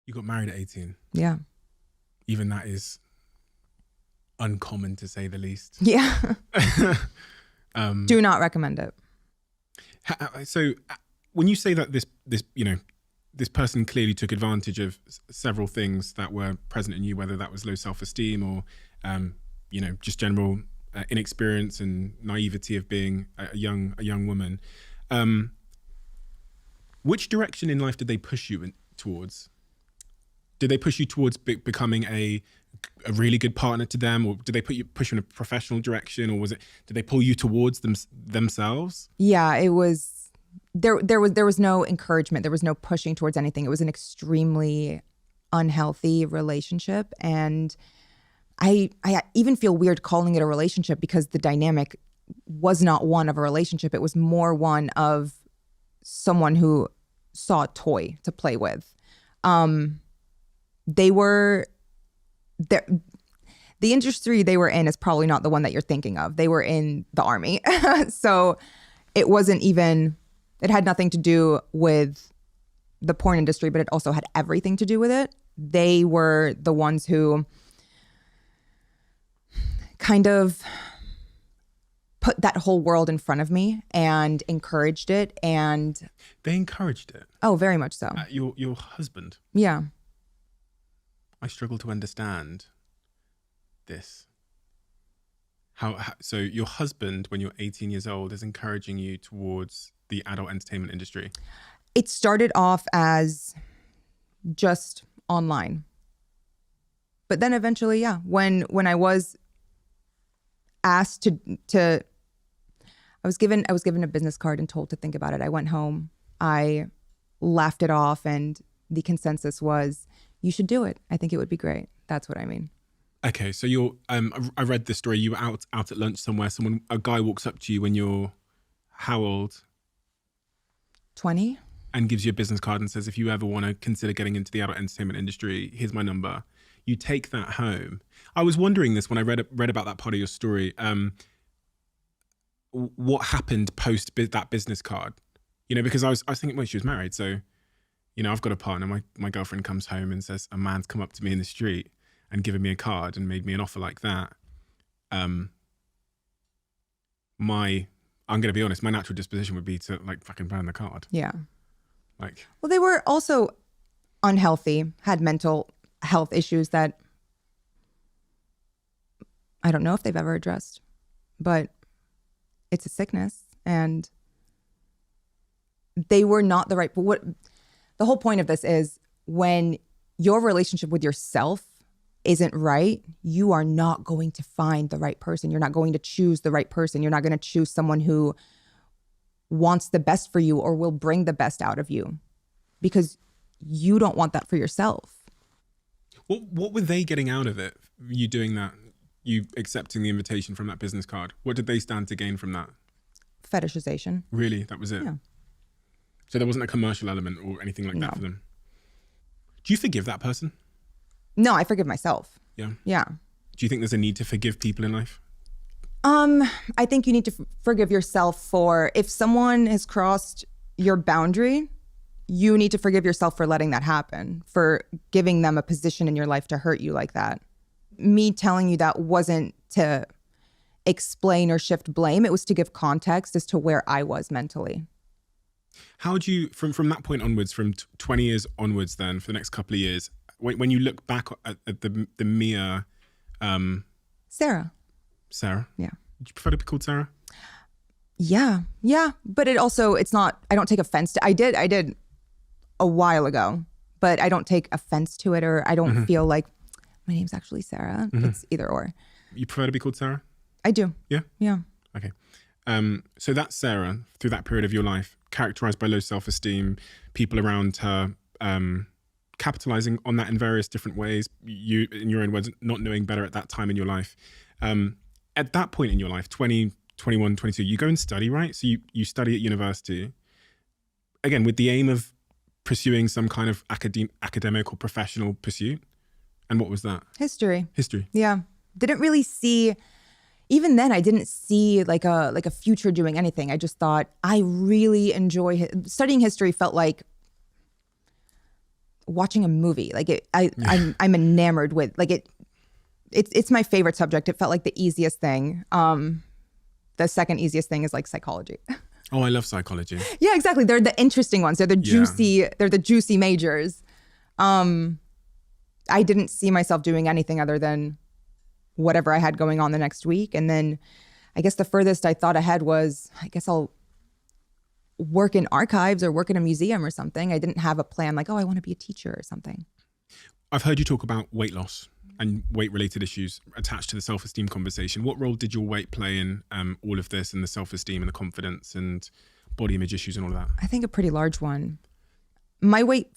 You got married at 18. Yeah. Even that is uncommon, to say the least. Yeah. Do not recommend it. So when you say that this person clearly took advantage of several things that were present in you, whether that was low self-esteem or, just general inexperience and naivety of being a young woman, which direction in life did they push you towards? Did they push you towards becoming a really good partner to them, or did they push you in a professional direction, or did they pull you towards themselves? Yeah, it was, there was no encouragement. There was no pushing towards anything. It was an extremely unhealthy relationship. And I even feel weird calling it a relationship because the dynamic was not one of a relationship. It was more one of someone who saw a toy to play with. They were the industry they were in is probably not the one that you're thinking of. They were in the army. So it wasn't even, it had nothing to do with the porn industry, but it also had everything to do with it. They were the ones who kind of put that whole world in front of me and encouraged it. And they encouraged it? Oh, very much so. Your husband? Yeah. I struggle to understand this. How so your husband, when you're 18 years old, is encouraging you towards the adult entertainment industry? It started off as just online. But then eventually, yeah, when I was asked to I was given a business card and told to think about it. I went home, I laughed it off, and the consensus was, you should do it. I think it would be great. That's what I mean. Okay, so you're I read this story. You were out at lunch somewhere. A guy walks up to you when you're how old? 20. And gives you a business card and says, if you ever want to consider getting into the adult entertainment industry, here's my number. You take that home. I was wondering this when I read about that part of your story. What happened post that business card? Because I was thinking, well, she was married, so I've got a partner. My girlfriend comes home and says, a man's come up to me in the street and given me a card and made me an offer like that. I'm going to be honest, my natural disposition would be to fucking burn the card. Yeah. Well, they were also unhealthy, had mental health issues that I don't know if they've ever addressed, but it's a sickness, and they were not the right. What the whole point of this is, when your relationship with yourself isn't right, you are not going to find the right person. You're not going to choose the right person. You're not going to choose someone who wants the best for you or will bring the best out of you, because you don't want that for yourself. What were they getting out of it? You doing that, you accepting the invitation from that business card? What did they stand to gain from that? Fetishization. Really? That was it? Yeah. So there wasn't a commercial element or anything like that for them? Do you forgive that person? No, I forgive myself. Yeah? Yeah. Do you think there's a need to forgive people in life? I think you need to forgive yourself for, if someone has crossed your boundary, you need to forgive yourself for letting that happen, for giving them a position in your life to hurt you like that. Me telling you that wasn't to explain or shift blame. It was to give context as to where I was mentally. How do you, from that point onwards, from 20 years onwards then, for the next couple of years, when you look back at the Mia... Sarah. Sarah? Yeah. Would you prefer to be called Sarah? Yeah. But it's not, I don't take offense to, I did a while ago, but I don't take offense to it, or I don't feel like my name's actually Sarah. It's either or. You prefer to be called Sarah? I do. Yeah? Yeah. Okay. So that's Sarah, through that period of your life, characterized by low self-esteem, people around her capitalizing on that in various different ways, you, in your own words, not knowing better at that time in your life. At that point in your life, 20, 21, 22, you go and study, right? So you study at university, again, with the aim of pursuing some kind of academic or professional pursuit. And what was that? History. Yeah. Didn't really see, even then I didn't see like a future doing anything. I just thought I really enjoy studying history. Felt like watching a movie. Like I'm enamored with like it's my favorite subject. It felt like the easiest thing. The second easiest thing is like psychology. Oh, I love psychology. Yeah, exactly. They're the interesting ones. They're the juicy majors. I didn't see myself doing anything other than whatever I had going on the next week. And then I guess the furthest I thought ahead was, I guess I'll work in archives or work in a museum or something. I didn't have a plan like, oh, I want to be a teacher or something. I've heard you talk about weight loss and weight-related issues attached to the self-esteem conversation. What role did your weight play in all of this and the self-esteem and the confidence and body image issues and all of that? I think a pretty large one. My weight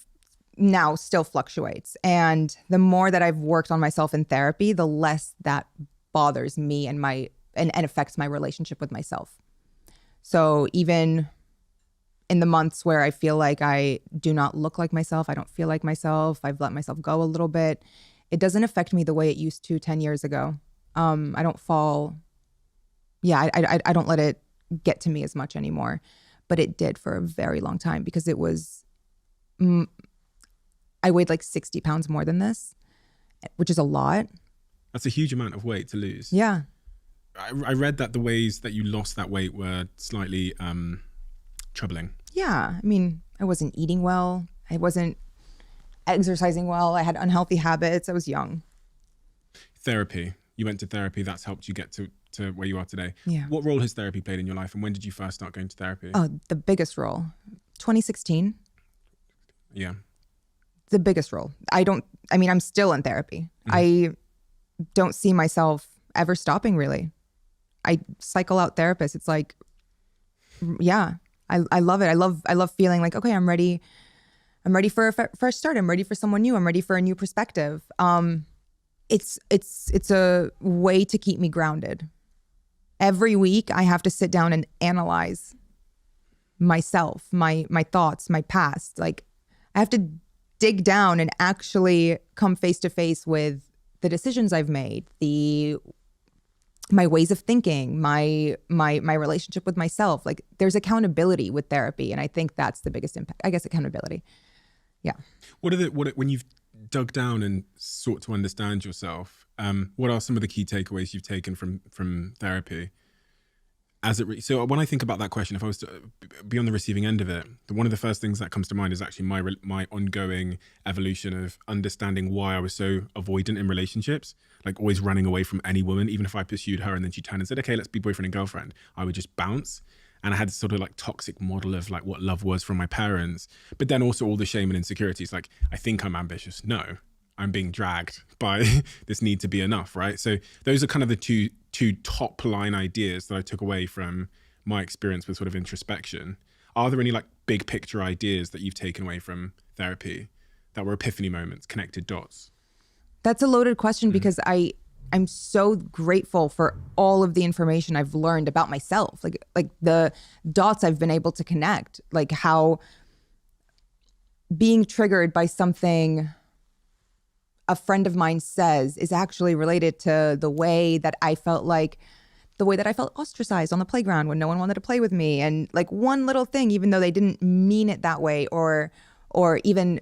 now still fluctuates. And the more that I've worked on myself in therapy, the less that bothers me and affects my relationship with myself. So even in the months where I feel like I do not look like myself, I don't feel like myself, I've let myself go a little bit, it doesn't affect me the way it used to 10 years ago. I don't fall, I don't let it get to me as much anymore. But it did for a very long time because it was, I weighed like 60 pounds more than this, which is a lot. That's a huge amount of weight to lose. Yeah. I read that the ways that you lost that weight were slightly troubling. Yeah. I mean, I wasn't eating well. I wasn't exercising well. I had unhealthy habits. I was young. Therapy. You went to therapy. That's helped you get to where you are today. Yeah. What role has therapy played in your life and when did you first start going to therapy? Oh, the biggest role. 2016. Yeah. The biggest role. I'm still in therapy. I don't see myself ever stopping really. I cycle out therapists. It's like, yeah, I love it. I love feeling like, okay, I'm ready for a fresh start. I'm ready for someone new. I'm ready for a new perspective. It's a way to keep me grounded. Every week I have to sit down and analyze myself, my thoughts, my past. Like I have to dig down and actually come face to face with the decisions I've made, my ways of thinking, my relationship with myself. Like there's accountability with therapy. And I think that's the biggest impact. I guess accountability. Yeah. When you've dug down and sought to understand yourself, what are some of the key takeaways you've taken from therapy? So when I think about that question, if I was to be on the receiving end of it, one of the first things that comes to mind is actually my ongoing evolution of understanding why I was so avoidant in relationships, like always running away from any woman. Even if I pursued her and then she turned and said, okay, let's be boyfriend and girlfriend, I would just bounce. And I had this sort of like toxic model of like what love was from my parents, but then also all the shame and insecurities. Like, I think I'm ambitious. No, I'm being dragged by this need to be enough, right? So those are kind of the two top line ideas that I took away from my experience with sort of introspection. Are there any like big picture ideas that you've taken away from therapy that were epiphany moments, connected dots? That's a loaded question because I'm so grateful for all of the information I've learned about myself, like the dots I've been able to connect, like how being triggered by something a friend of mine says is actually related to the way that I felt ostracized on the playground when no one wanted to play with me. And like one little thing, even though they didn't mean it that way or even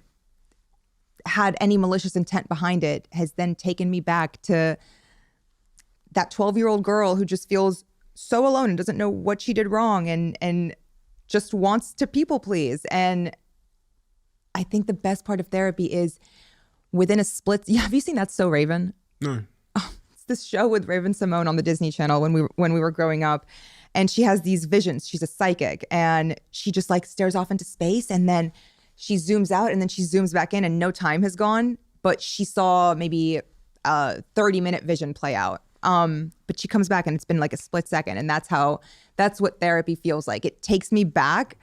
had any malicious intent behind it, has then taken me back to that 12-year-old girl who just feels so alone and doesn't know what she did wrong and just wants to people please. And I think the best part of therapy is within a split. Yeah, have you seen That's So Raven? No. Oh, it's this show with Raven Simone on the Disney Channel when we were growing up. And she has these visions. She's a psychic and she just like stares off into space and then she zooms out and then she zooms back in and no time has gone, but she saw maybe a 30-minute vision play out. But she comes back and it's been like a split second. And that's what therapy feels like. It takes me back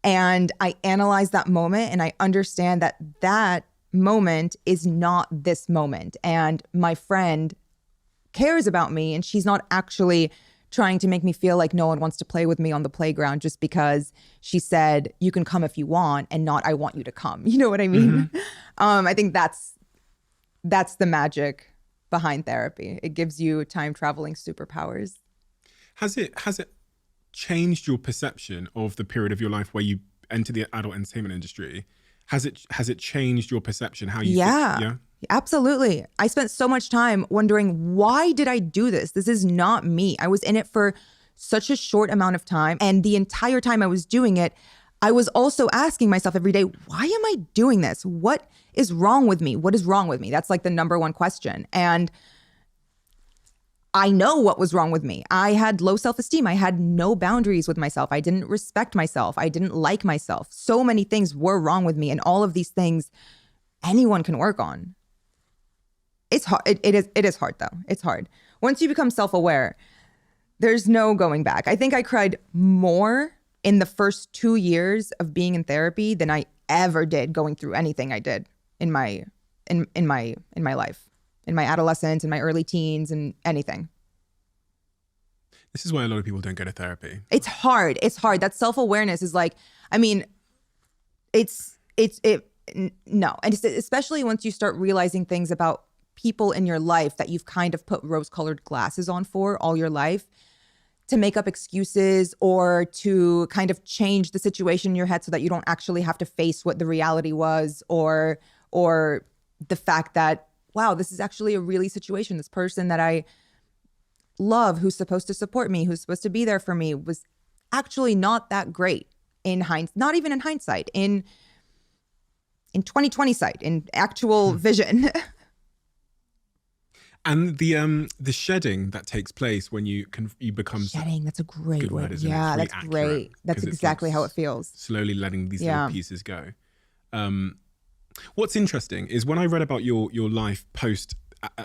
and I analyze that moment and I understand that moment is not this moment. And my friend cares about me and she's not actually trying to make me feel like no one wants to play with me on the playground just because she said, you can come if you want and not, I want you to come. You know what I mean? Mm-hmm. I think that's the magic behind therapy. It gives you time traveling superpowers. Has it changed your perception of the period of your life where you enter the adult entertainment industry? Has it changed your perception? How you Yeah. think? Yeah. Absolutely. I spent so much time wondering, why did I do this? This is not me. I was in it for such a short amount of time. And the entire time I was doing it, I was also asking myself every day, why am I doing this? What is wrong with me? What is wrong with me? That's like the number one question. And I know what was wrong with me. I had low self-esteem. I had no boundaries with myself. I didn't respect myself. I didn't like myself. So many things were wrong with me. And all of these things anyone can work on. It's hard. It is hard though. It's hard. Once you become self-aware, there's no going back. I think I cried more in the first 2 years of being in therapy than I ever did going through anything I did in my life, in my adolescence, in my early teens, and anything. This is why a lot of people don't go to therapy. It's hard. It's hard. That self-awareness is like, I mean, no. And especially once you start realizing things about people in your life that you've kind of put rose-colored glasses on for all your life, to make up excuses or to kind of change the situation in your head so that you don't actually have to face what the reality was, or the fact that, wow, this is actually a really situation. This person that I love, who's supposed to support me, who's supposed to be there for me, was actually not that great in hindsight, not even in hindsight, in 2020 sight, in actual vision. And the shedding that takes place when you become shedding. That's a great good word. isn't it? Yeah, It's really that's accurate, great. That's 'cause it's exactly like how it feels. slowly letting these little pieces go. What's interesting is when I read about your life post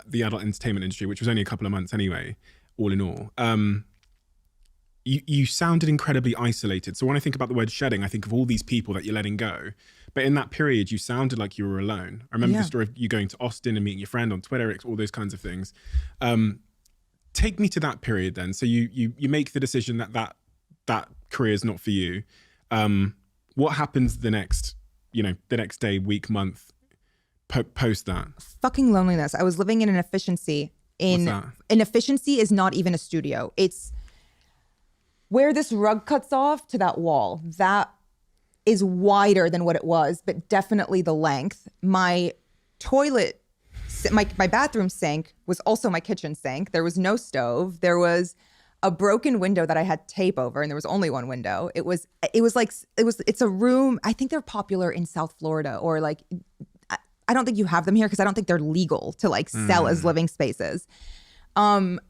the adult entertainment industry, which was only a couple of months anyway, all in all, you sounded incredibly isolated. So when I think about the word shedding, I think of all these people that you're letting go. But in that period, you sounded like you were alone. I remember the story of you going to Austin and meeting your friend on Twitter, all those kinds of things. Take me to that period then. So you make the decision that career is not for you. What happens the next day, week, month, post that? Fucking loneliness. I was living in an efficiency. What's that? An efficiency is not even a studio. It's where this rug cuts off to that wall. That is wider than what it was, but definitely the length. My toilet, my bathroom sink was also my kitchen sink. There was no stove. There was a broken window that I had tape over, and there was only one window. It's a room. I think they're popular in South Florida, or like, I don't think you have them here because I don't think they're legal to like sell as living spaces.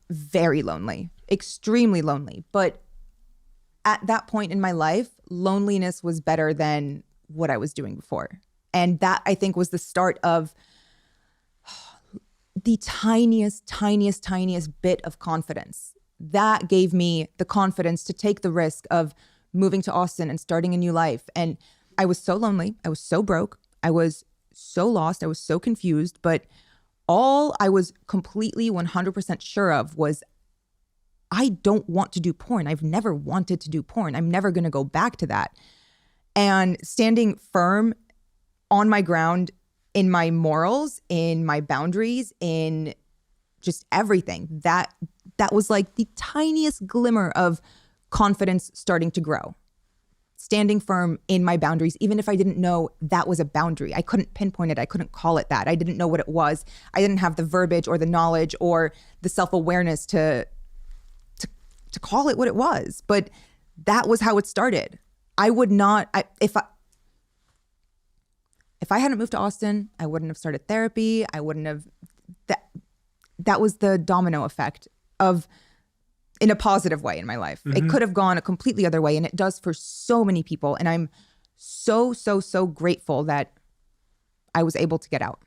Very lonely, extremely lonely. But at that point in my life, loneliness was better than what I was doing before. And that, I think, was the start of the tiniest bit of confidence. That gave me the confidence to take the risk of moving to Austin and starting a new life. And I was so lonely. I was so broke. I was so lost. I was so confused. But all I was completely 100% sure of was, I don't want to do porn. I've never wanted to do porn. I'm never going to go back to that. And standing firm on my ground in my morals, in my boundaries, in just everything, that was like the tiniest glimmer of confidence starting to grow. Standing firm in my boundaries, even if I didn't know that was a boundary. I couldn't pinpoint it. I couldn't call it that. I didn't know what it was. I didn't have the verbiage or the knowledge or the self-awareness to call it what it was. But that was how it started. I would not, if I hadn't moved to Austin, I wouldn't have started therapy. I wouldn't have, that was the domino effect of, in a positive way in my life. It could have gone a completely other way, and it does for so many people. And I'm so grateful that I was able to get out.